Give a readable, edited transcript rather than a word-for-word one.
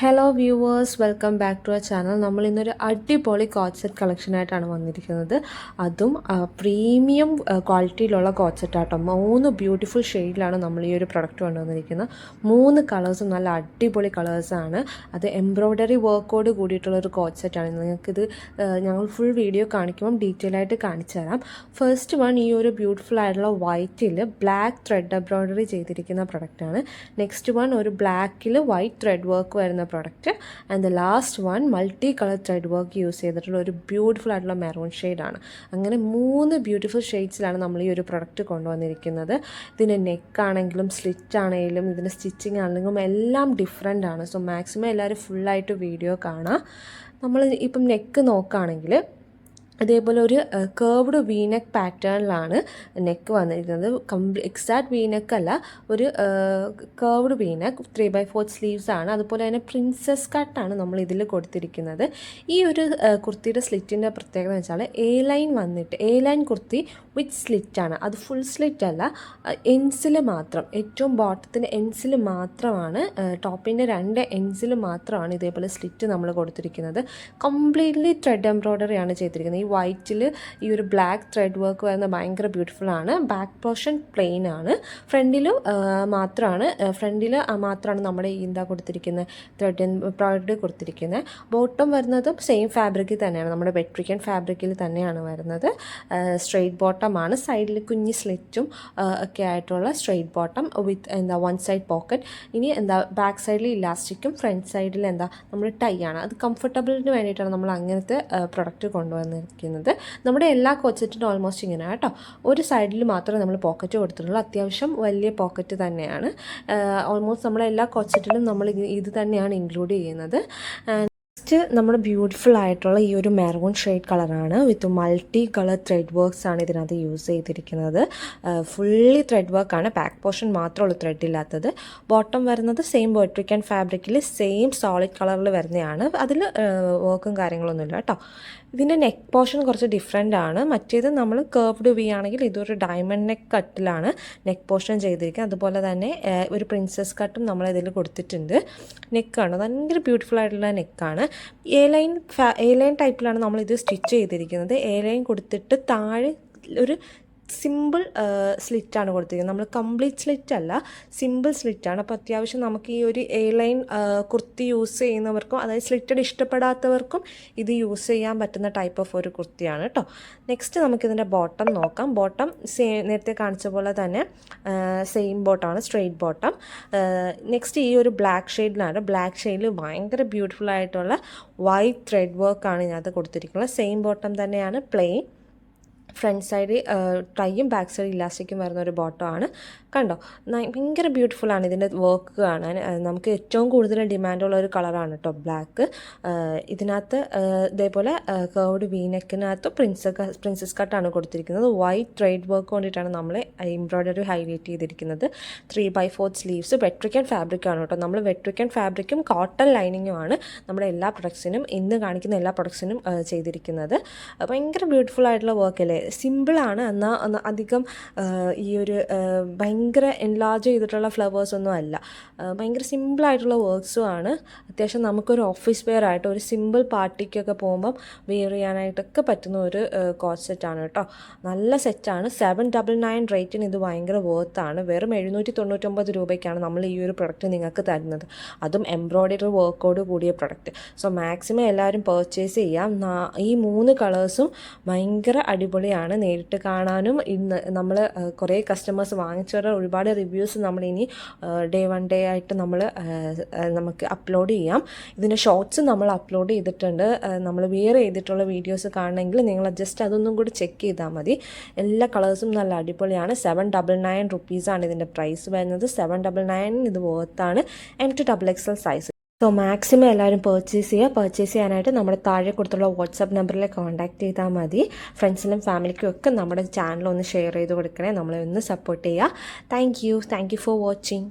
Hello viewers, welcome back to our channel. നമ്മൾ ഇന്നൊരു അടിപൊളി കോട്ട് സെറ്റ് കളക്ഷനായിട്ടാണ് വന്നിരിക്കുന്നത്. അതും പ്രീമിയം ക്വാളിറ്റിയിലുള്ള കോട്ട് സെറ്റാട്ടോ. 3 ബ്യൂട്ടിഫുൾ ഷെയ്ഡിലാണ് നമ്മൾ ഈ ഒരു പ്രൊഡക്റ്റ് കൊണ്ടുവന്നിരിക്കുന്നത്. 3 കളേഴ്സും നല്ല അടിപൊളി കളേഴ്സാണ്. അത് എംബ്രോയ്ഡറി വർക്കോട് കൂടിയിട്ടുള്ളൊരു കോട്ട് സെറ്റാണ്. നിങ്ങൾക്കിത് ഞങ്ങൾ ഫുൾ വീഡിയോ കാണിക്കുമ്പം ഡീറ്റെയിൽ ആയിട്ട് കാണിച്ചു തരാം. ഫസ്റ്റ് വൺ ഈ ഒരു ബ്യൂട്ടിഫുൾ ആയിട്ടുള്ള വൈറ്റിൽ ബ്ലാക്ക് ത്രെഡ് എംബ്രോയ്ഡറി ചെയ്തിരിക്കുന്ന പ്രൊഡക്റ്റാണ്. നെക്സ്റ്റ് വൺ ഒരു ബ്ലാക്കിൽ വൈറ്റ് ത്രെഡ് വർക്ക് വരുന്ന product. And the last one multi colour thread work use ചെയ്തിട്ടുള്ള ഒരു ബ്യൂട്ടിഫുൾ ആയിട്ടുള്ള മെറൂൺ ഷെയ്ഡാണ്. അങ്ങനെ 3 ബ്യൂട്ടിഫുൾ ഷെയ്ഡ്സിലാണ് നമ്മൾ ഈ ഒരു പ്രൊഡക്റ്റ് കൊണ്ടുവന്നിരിക്കുന്നത്. ഇതിൻ്റെ നെക്കാണെങ്കിലും സ്ലിറ്റ് ആണെങ്കിലും ഇതിൻ്റെ സ്റ്റിച്ചിങ് ആണെങ്കിലും എല്ലാം ഡിഫറെൻ്റ് ആണ്. സോ മാക്സിമം എല്ലാവരും ഫുള്ളായിട്ട് വീഡിയോ കാണാം. നമ്മൾ ഇപ്പം നെക്ക് നോക്കുകയാണെങ്കിൽ അതേപോലെ ഒരു കേർവ്ഡ് വീനെക്ക് പാറ്റേണിലാണ് നെക്ക് വന്നിരിക്കുന്നത്. എക്സാക്ട് വീനെക്ക് അല്ല, ഒരു കേർവ്ഡ് വീനെക്ക് 3/4 സ്ലീവ്സ് ആണ്. അതുപോലെ തന്നെ പ്രിൻസസ് കട്ടാണ് നമ്മൾ ഇതിൽ കൊടുത്തിരിക്കുന്നത്. ഈ ഒരു കുർത്തിയുടെ സ്ലിറ്റിൻ്റെ പ്രത്യേകത എന്ന് വെച്ചാൽ എ ലൈൻ വന്നിട്ട് എ ലൈൻ കുർത്തി വിത്ത് സ്ലിറ്റാണ്. അത് ഫുൾ സ്ലിറ്റ് അല്ല, എൻസിൽ മാത്രം, ഏറ്റവും ബോട്ടത്തിൻ്റെ എൻസിൽ മാത്രമാണ്, ടോപ്പിൻ്റെ 2 എൻസിൽ മാത്രമാണ് ഇതേപോലെ സ്ലിറ്റ് നമ്മൾ കൊടുത്തിരിക്കുന്നത്. കംപ്ലീറ്റ്ലി ത്രെഡ് എംബ്രോയ്ഡറിയാണ് ചെയ്തിരിക്കുന്നത്. ഈ വൈറ്റിൽ ഈ ഒരു ബ്ലാക്ക് ത്രെഡ് വർക്ക് വരുന്ന ഭയങ്കര ബ്യൂട്ടിഫുൾ ആണ്. ബാക്ക് പോർഷൻ പ്ലെയിൻ ആണ്. ഫ്രണ്ടിൽ മാത്രമാണ് നമ്മുടെ എന്താ കൊടുത്തിരിക്കുന്നത്, ത്രെഡ് എംബ്രോയ്ഡറി കൊടുത്തിരിക്കുന്നത്. ബോട്ടം വരുന്നതും സെയിം ഫാബ്രിക്കിൽ തന്നെയാണ്, നമ്മുടെ വെട്രിക്കൻ ഫാബ്രിക്കിൽ തന്നെയാണ് വരുന്നത്. സ്ട്രെയിറ്റ് ബോട്ടമാണ്, സൈഡിൽ കുഞ്ഞി സ്ലിറ്റും ഒക്കെ ആയിട്ടുള്ള straight bottom with one side pocket. ഇനി ബാക്ക് സൈഡിൽ ഇലാസ്റ്റിക്കും ഫ്രണ്ട് സൈഡിൽ നമ്മൾ ടൈ ആണ്. അത് കംഫർട്ടബിളിന് വേണ്ടിയിട്ടാണ് നമ്മൾ അങ്ങനത്തെ പ്രൊഡക്റ്റ് കൊണ്ടുവന്നിരിക്കുന്നത്. നമ്മുടെ എല്ലാ കോട്ട് സെറ്റിനും ഓൾമോസ്റ്റ് ഇങ്ങനെ കേട്ടോ. ഒരു സൈഡിൽ മാത്രമേ നമ്മൾ പോക്കറ്റ് കൊടുത്തിട്ടുള്ളൂ. അത്യാവശ്യം വലിയ പോക്കറ്റ് തന്നെയാണ്. ഓൾമോസ്റ്റ് നമ്മുടെ എല്ലാ കോട്ട് സെറ്റിലും നമ്മൾ ഇത് തന്നെയാണ് ഇൻക്ലൂഡ് ചെയ്യുന്നത്. നെക്സ്റ്റ് നമ്മുടെ ബ്യൂട്ടിഫുൾ ആയിട്ടുള്ള ഈ ഒരു മെറൂൺ ഷെയ്ഡ് കളറാണ്. വിത്ത് മൾട്ടി കളർ ത്രെഡ് വർക്ക്സ് ആണ് ഇതിനകത്ത് യൂസ് ചെയ്തിരിക്കുന്നത്. ഫുള്ളി ത്രെഡ് വർക്കാണ്. ബാക്ക് പോർഷൻ മാത്രമുള്ളൂ ത്രെഡ് ഇല്ലാത്തത്. ബോട്ടം വരുന്നത് സെയിം വെട്രിക്കൻ ഫാബ്രിക്കിൽ സെയിം സോളിഡ് കളറിൽ വരുന്നതാണ്. അതിൽ വർക്കും കാര്യങ്ങളൊന്നുമില്ല കേട്ടോ. ഇതിൻ്റെ നെക്ക് പോർഷൻ കുറച്ച് ഡിഫറെൻ്റ് ആണ്. മറ്റേത് നമ്മൾ കേർവ്ഡ് വി ആണെങ്കിൽ ഇതൊരു ഡയമണ്ട് നെക്ക് കട്ടിലാണ് നെക്ക് പോർഷൻ ചെയ്തിരിക്കുന്നത്. അതുപോലെ തന്നെ ഒരു പ്രിൻസസ് കട്ടും നമ്മളിതിൽ കൊടുത്തിട്ടുണ്ട്. നെക്കാണ് ഭയങ്കര ബ്യൂട്ടിഫുൾ ആയിട്ടുള്ള നെക്കാണ്. എ ലൈൻ ടൈപ്പിലാണ് നമ്മളിത് സ്റ്റിച്ച് ചെയ്തിരിക്കുന്നത്. എ ലൈൻ കൊടുത്തിട്ട് താഴെ ഒരു സിമ്പിൾ സ്ലിറ്റാണ് കൊടുത്തിരിക്കുന്നത്. നമ്മൾ കംപ്ലീറ്റ് സ്ലിറ്റ് അല്ല, സിമ്പിൾ സ്ലിറ്റാണ്. അപ്പോൾ അത്യാവശ്യം നമുക്ക് ഈ ഒരു എ ലൈൻ കുർത്തി യൂസ് ചെയ്യുന്നവർക്കും, അതായത് സ്ലിറ്റഡ് ഇഷ്ടപ്പെടാത്തവർക്കും ഇത് യൂസ് ചെയ്യാൻ പറ്റുന്ന ടൈപ്പ് ഓഫ് ഒരു കുർത്തിയാണ് കേട്ടോ. നെക്സ്റ്റ് നമുക്കിതിൻ്റെ ബോട്ടം നോക്കാം. ബോട്ടം നേരത്തെ കാണിച്ച പോലെ തന്നെ സെയിം ബോട്ടമാണ്, സ്ട്രെയിറ്റ് ബോട്ടം. നെക്സ്റ്റ് ഈ ഒരു ബ്ലാക്ക് ഷെയ്ഡിലാണ്. ബ്ലാക്ക് ഷെയ്ഡിൽ ഭയങ്കര ബ്യൂട്ടിഫുൾ ആയിട്ടുള്ള വൈറ്റ് ത്രെഡ് വർക്കാണ് ഇതിനകത്ത് കൊടുത്തിരിക്കുന്നത്. സെയിം ബോട്ടം തന്നെയാണ്, പ്ലെയിൻ. ഫ്രണ്ട് സൈഡ് ടൈയും ബാക്ക് സൈഡ് ഇലാസ്റ്റിക്കും വരുന്ന ഒരു ബോട്ടമാണ്. കണ്ടോ, ഭയങ്കര ബ്യൂട്ടിഫുള്ളാണ് ഇതിൻ്റെ വർക്ക് കാണാൻ. നമുക്ക് ഏറ്റവും കൂടുതൽ ഡിമാൻഡുള്ള ഒരു കളറാണ് കേട്ടോ ബ്ലാക്ക്. ഇതിനകത്ത് ഇതേപോലെ കേർവ്ഡ് വീനെക്കിനകത്ത് പ്രിൻസസ് കട്ടാണ് കൊടുത്തിരിക്കുന്നത്. വൈറ്റ് ത്രെഡ് വർക്ക് കൊണ്ടിട്ടാണ് നമ്മൾ എംബ്രോയ്ഡറി ഹൈലൈറ്റ് ചെയ്തിരിക്കുന്നത്. 3/4 സ്ലീവ്സ് വെട്രിക്കൻ ഫാബ്രിക്കാണ് കേട്ടോ. നമ്മൾ വെട്രിക്കൻ ഫാബ്രിക്കും കോട്ടൺ ലൈനിങ്ങുമാണ് നമ്മുടെ എല്ലാ പ്രൊഡക്ട്സിനും, ഇന്ന് കാണിക്കുന്ന എല്ലാ പ്രൊഡക്ട്സിനും ചെയ്തിരിക്കുന്നത്. ഭയങ്കര ബ്യൂട്ടിഫുൾ ആയിട്ടുള്ള വർക്ക് അല്ലേ. സിമ്പിളാണ്, എന്നാൽ അധികം ഈ ഒരു ഭയങ്കര എൻലാർജ് ചെയ്തിട്ടുള്ള ഫ്ലവേഴ്സൊന്നും അല്ല. ഭയങ്കര സിമ്പിളായിട്ടുള്ള വർക്ക്സും ആണ്. അത്യാവശ്യം നമുക്കൊരു ഓഫീസ് വെയർ ആയിട്ട് ഒരു സിമ്പിൾ പാർട്ടിക്കൊക്കെ പോകുമ്പം വെയർ ചെയ്യാനായിട്ടൊക്കെ പറ്റുന്ന ഒരു കോട്ട് സെറ്റാണ് കേട്ടോ. നല്ല സെറ്റാണ്. 799 റേറ്റിന് ഇത് ഭയങ്കര വർത്താണ്. വെറും 799 രൂപയ്ക്കാണ് നമ്മൾ ഈ ഒരു പ്രൊഡക്റ്റ് നിങ്ങൾക്ക് തരുന്നത്. അതും എംബ്രോയ്ഡറി വർക്കോട് കൂടിയ പ്രൊഡക്റ്റ്. സോ മാക്സിമം എല്ലാവരും പർച്ചേസ് ചെയ്യാം. ഈ 3 കളേഴ്സും ഭയങ്കര അടിപൊളിയാണ്. നേരിട്ട് കാണാനും ഇന്ന് നമ്മൾ കുറേ കസ്റ്റമേഴ്സ് വാങ്ങിച്ചവരുടെ ഒരുപാട് റിവ്യൂസ് നമ്മളിനി ഡേ 1 ആയിട്ട് നമുക്ക് അപ്ലോഡ് ചെയ്യാം. ഇതിൻ്റെ ഷോർട്സ് നമ്മൾ അപ്ലോഡ് ചെയ്തിട്ടുണ്ട്. നമ്മൾ വെയർ ചെയ്തിട്ടുള്ള വീഡിയോസ് കാണണമെങ്കിൽ നിങ്ങൾ ജസ്റ്റ് അതൊന്നും കൂടി ചെക്ക് ചെയ്താൽ മതി. എല്ലാ കളേഴ്സും നല്ല അടിപൊളിയാണ്. 799 റുപ്പീസാണ് ഇതിൻ്റെ പ്രൈസ് വരുന്നത്. 799 ഇത് വർത്താണ്. M2XXL size. സോ മാക്സിമം എല്ലാവരും പർച്ചേസ് ചെയ്യാനായിട്ട് നമ്മുടെ താഴെ കൊടുത്തുള്ള വാട്സാപ്പ് നമ്പറിൽ കോൺടാക്ട് ചെയ്താൽ മതി. ഫ്രണ്ട്സിനും ഫാമിലിക്കും ഒക്കെ നമ്മുടെ ചാനൽ ഒന്ന് ഷെയർ ചെയ്ത് കൊടുക്കണേ. നമ്മളെ ഒന്ന് സപ്പോർട്ട് ചെയ്യുക. Thank you for watching.